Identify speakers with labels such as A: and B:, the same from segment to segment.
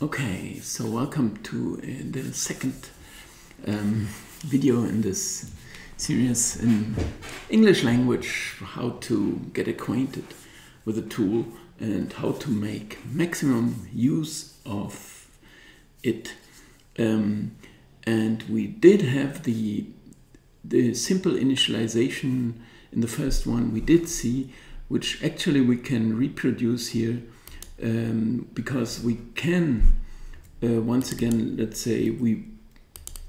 A: Okay, so welcome to the second video in this series in English language, how to get acquainted with a tool and how to make maximum use of it. And we did have the simple initialization in the first one we did see, which actually we can reproduce here. Because we can, once again, let's say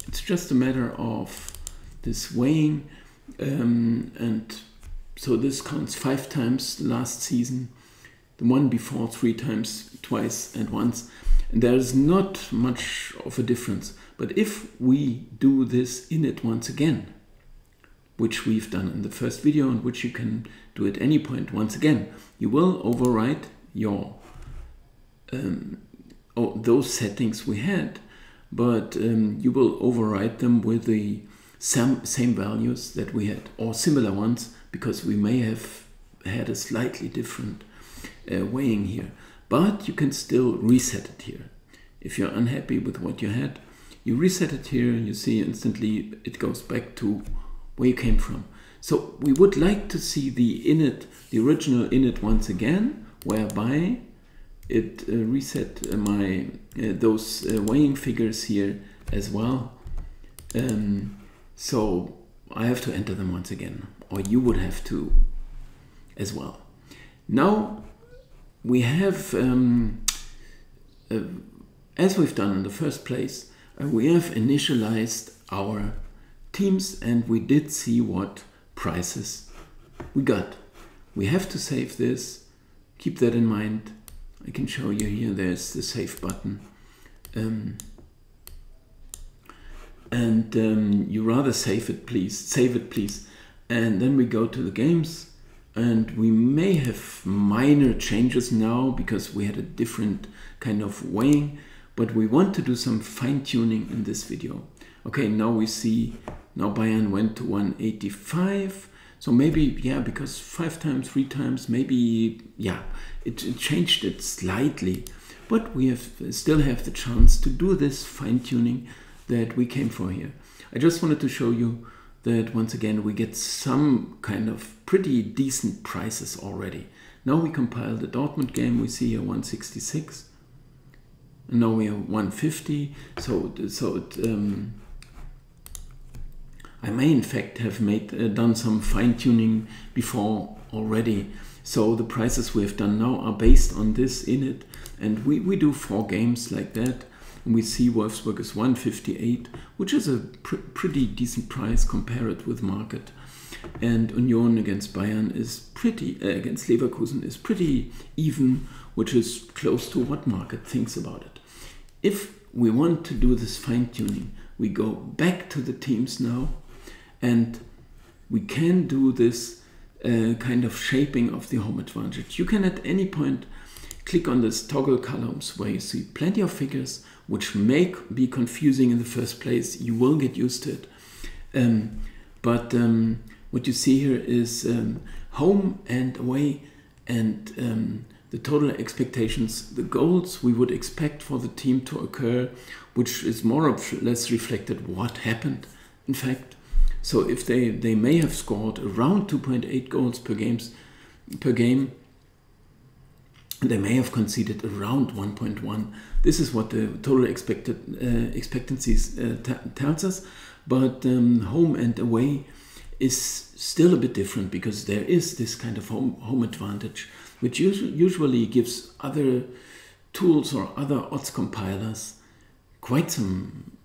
A: it's just a matter of this weighing, and so this counts 5 times last season, the one before 3 times, twice and once, and there's not much of a difference. But if we do this init once again, which we've done in the first video and which you can do at any point once again, you will overwrite your those settings we had, but you will override them with the same values that we had, or similar ones, because we may have had a slightly different weighing here. But you can still reset it here. If you're unhappy with what you had, you reset it here, you see instantly it goes back to where you came from. So we would like to see the init, the original init once again, whereby it reset my those weighing figures here as well. So I have to enter them once again, or you would have to as well. Now we have, as we've done in the first place, we have initialized our teams and we did see what prices we got. We have to save this, keep that in mind. I can show you here, there's the save button. You rather save it please. And then we go to the games, and we may have minor changes now because we had a different kind of weighing, but we want to do some fine-tuning in this video. Okay, now we see, now Bayern went to 185. So maybe, yeah, because 5 times, 3 times, maybe, yeah, it changed it slightly. But we still have the chance to do this fine-tuning that we came for here. I just wanted to show you that, once again, we get some kind of pretty decent prices already. Now we compile the Dortmund game, we see here 166. And now we have 150. I may in fact have done some fine-tuning before already. So the prices we have done now are based on this init, and we do 4 games like that. And we see Wolfsburg is 158, which is a pretty decent price compared with market. And Union against Bayern is against Leverkusen is pretty even, which is close to what market thinks about it. If we want to do this fine-tuning, we go back to the teams now, and we can do this kind of shaping of the home advantage. You can at any point click on this toggle columns where you see plenty of figures, which may be confusing in the first place. You will get used to it. But what you see here is home and away, and the total expectations, the goals we would expect for the team to occur, which is more or less reflected what happened, in fact. So if they may have scored around 2.8 goals per game, they may have conceded around 1.1. This is what the total expectancies tells us. But home and away is still a bit different, because there is this kind of home advantage, which usually gives other tools or other odds compilers quite some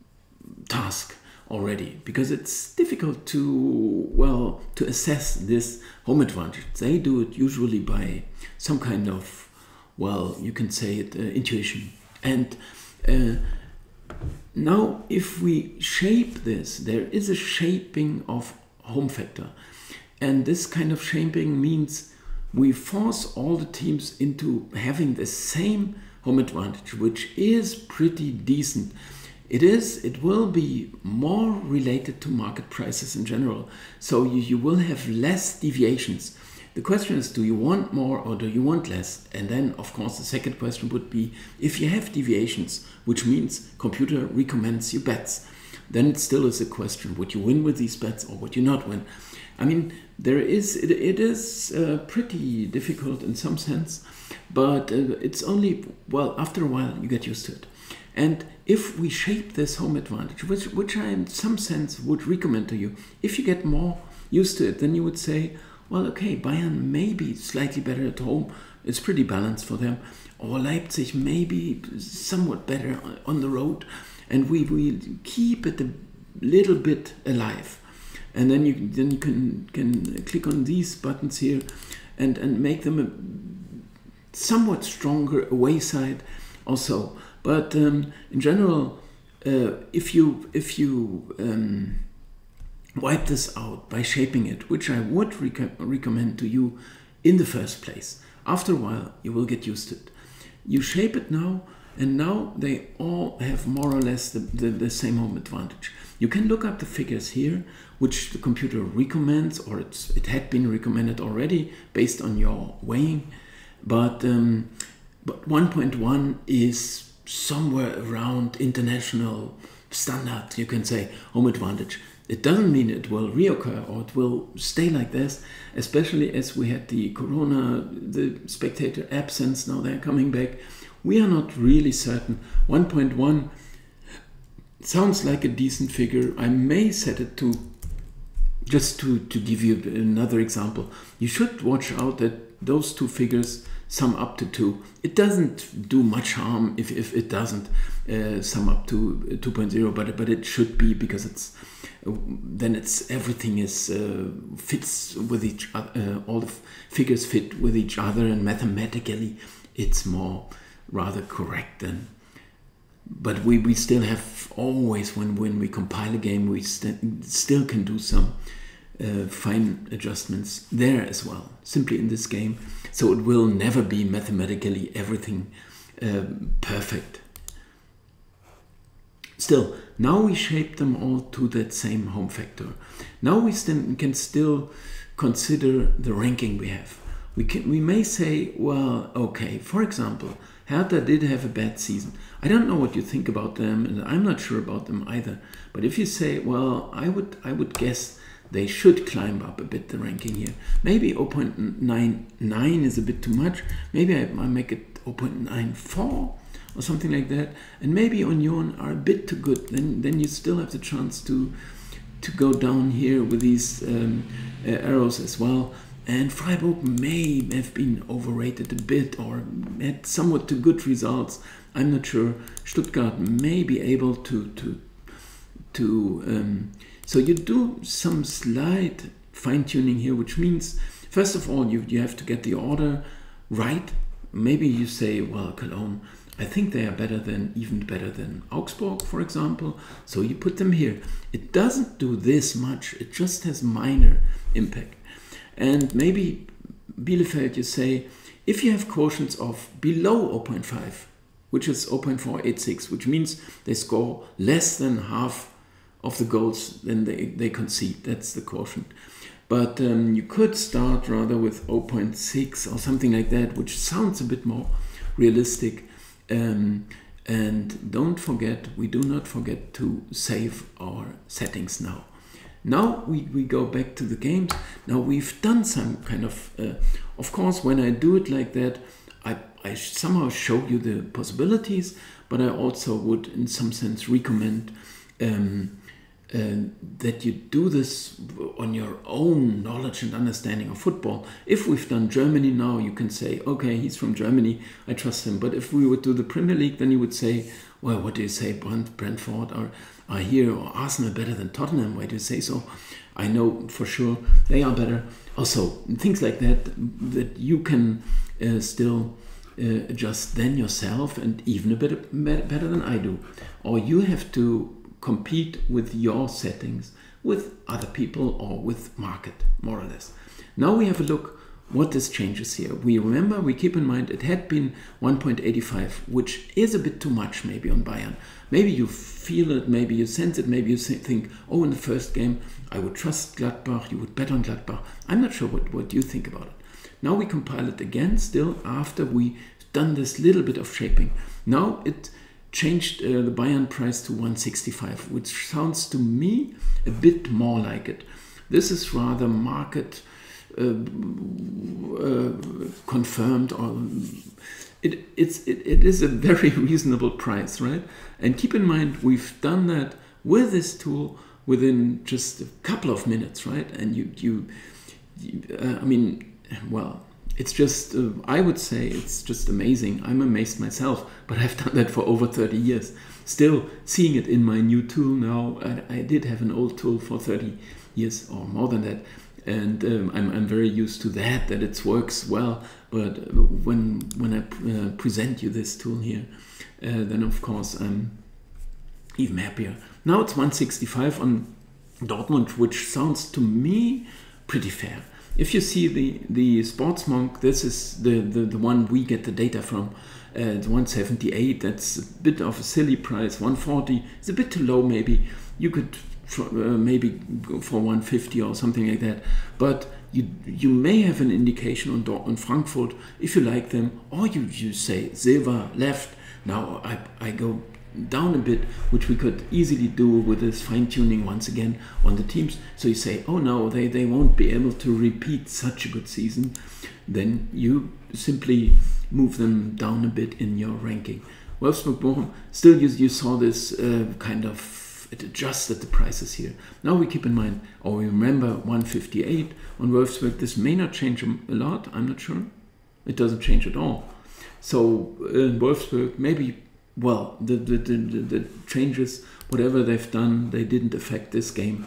A: task already, because it's difficult to assess this home advantage. They do it usually by some kind of, you can say it, intuition. And now if we shape this, there is a shaping of home factor, and this kind of shaping means we force all the teams into having the same home advantage, which is pretty decent. It will be more related to market prices in general. So you will have less deviations. The question is, do you want more or do you want less? And then, of course, the second question would be, if you have deviations, which means computer recommends you bets, then it still is a question, would you win with these bets or would you not win? I mean, it is pretty difficult in some sense, but it's only, well, after a while you get used to it. And if we shape this home advantage, which I in some sense would recommend to you, if you get more used to it, then you would say, well, okay, Bayern maybe slightly better at home, it's pretty balanced for them, or Leipzig maybe somewhat better on the road, and we keep it a little bit alive. And then you can click on these buttons here and make them a somewhat stronger away side also. But in general, if you wipe this out by shaping it, which I would recommend to you in the first place, after a while you will get used to it. You shape it now, and now they all have more or less the same home advantage. You can look up the figures here, which the computer recommends, or it had been recommended already based on your weighing. But 1.1 is somewhere around international standard, you can say, home advantage. It doesn't mean it will reoccur or it will stay like this, especially as we had the corona, the spectator absence, now they're coming back. We are not really certain. 1.1 sounds like a decent figure. I may set it to, just to give you another example, you should watch out that those two figures sum up to 2. It doesn't do much harm if it doesn't sum up to 2.0, but it should be, because it's then everything is fits with each other. All the figures fit with each other, and mathematically it's more rather correct then. But we still have always, when we compile a game, we still can do some fine adjustments there as well, simply in this game. So it will never be mathematically everything perfect. Still, now we shape them all to that same home factor. Now we can still consider the ranking we have. We may say, well, okay, for example, Hertha did have a bad season. I don't know what you think about them, and I'm not sure about them either. But if you say, well, I would guess they should climb up a bit, the ranking here. Maybe 0.99 is a bit too much. Maybe I make it 0.94 or something like that. And maybe Union are a bit too good. Then you still have the chance to go down here with these arrows as well. And Freiburg may have been overrated a bit or had somewhat too good results. I'm not sure. Stuttgart may be able to so you do some slight fine-tuning here, which means, first of all, you have to get the order right. Maybe you say, well, Cologne, I think they are even better than Augsburg, for example. So you put them here. It doesn't do this much. It just has minor impact. And maybe Bielefeld, you say, if you have quotients of below 0.5, which is 0.486, which means they score less than half of the goals than they concede. That's the quotient. But you could start rather with 0.6 or something like that, which sounds a bit more realistic. And don't forget, we do not forget to save our settings now. Now we go back to the games. Now we've done some kind of course, when I do it like that, I somehow show you the possibilities, but I also would in some sense recommend that you do this on your own knowledge and understanding of football. If we've done Germany now, you can say, okay, he's from Germany, I trust him. But if we would do the Premier League, then you would say, well, what do you say, Brentford are here, or Arsenal better than Tottenham? Why do you say so? I know for sure they are better. Also, things like that you can still adjust then yourself, and even a bit better than I do. Or you have to compete with your settings with other people or with market, more or less. Now we have a look what this changes here. We keep in mind it had been 1.85, which is a bit too much maybe on Bayern. Maybe you feel it, maybe you sense it, maybe you think, oh, in the first game I would trust Gladbach, you would bet on Gladbach. I'm not sure what you think about it. Now we compile it again, still after we done this little bit of shaping. Now it changed the buy-in price to 165, which sounds to me a bit more like it. This is rather market confirmed, or it is a very reasonable price, right? And keep in mind, we've done that with this tool within just a couple of minutes, right? And I mean, well, it's just, I would say it's just amazing. I'm amazed myself, but I've done that for over 30 years. Still seeing it in my new tool now. I did have an old tool for 30 years or more than that. And I'm very used to that it works well. But when I present you this tool here, then of course I'm even happier. Now it's 165 on Dortmund, which sounds to me pretty fair. If you see the Sports Monk, this is the one we get the data from. It's 178. That's a bit of a silly price. 140 is a bit too low. Maybe you could maybe go for 150 or something like that. But you may have an indication on Dortmund, Frankfurt if you like them, or you say silver left. Now I go down a bit, which we could easily do with this fine-tuning once again on the teams. So you say, oh no, they won't be able to repeat such a good season. Then you simply move them down a bit in your ranking. Wolfsburg, Bochum, still you saw this kind of, it adjusted the prices here. Now we keep in mind, or we remember 158 on Wolfsburg. This may not change a lot, I'm not sure. It doesn't change at all. So in Wolfsburg, maybe, well, the changes, whatever they've done, they didn't affect this game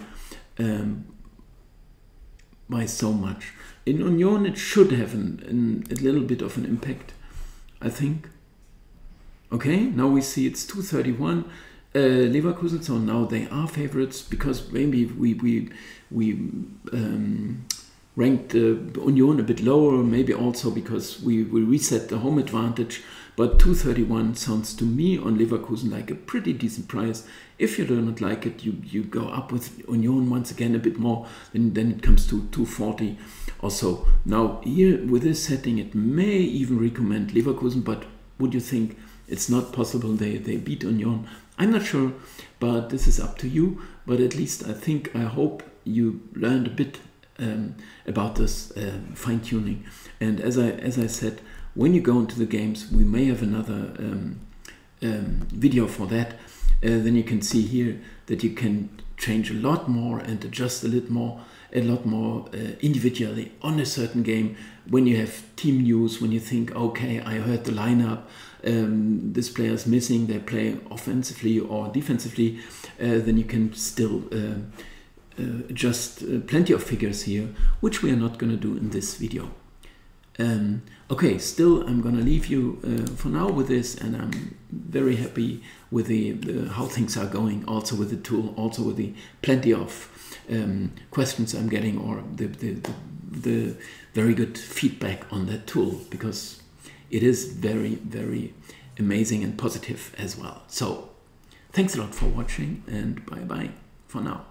A: by so much. In Union, it should have a little bit of an impact, I think. Okay, now we see it's 231. Leverkusen, so now they are favorites because maybe we ranked Union a bit lower, maybe also because we reset the home advantage. But 231 sounds to me on Leverkusen like a pretty decent price. If you do not like it, you go up with Union once again a bit more, then it comes to 240 or so. Now here with this setting, it may even recommend Leverkusen, but would you think it's not possible they beat Union? I'm not sure, but this is up to you. But at least I hope you learned a bit about this fine-tuning. And as I said, when you go into the games, we may have another video for that. Then you can see here that you can change a lot more and adjust a lot more individually on a certain game. When you have team news, when you think, okay, I heard the lineup, this player is missing, they play offensively or defensively, then you can still adjust plenty of figures here, which we are not going to do in this video. Okay, still I'm gonna leave you for now with this, and I'm very happy with the how things are going, also with the tool, also with the plenty of questions I'm getting, or the very good feedback on that tool, because it is very, very amazing and positive as well. So thanks a lot for watching, and bye bye for now.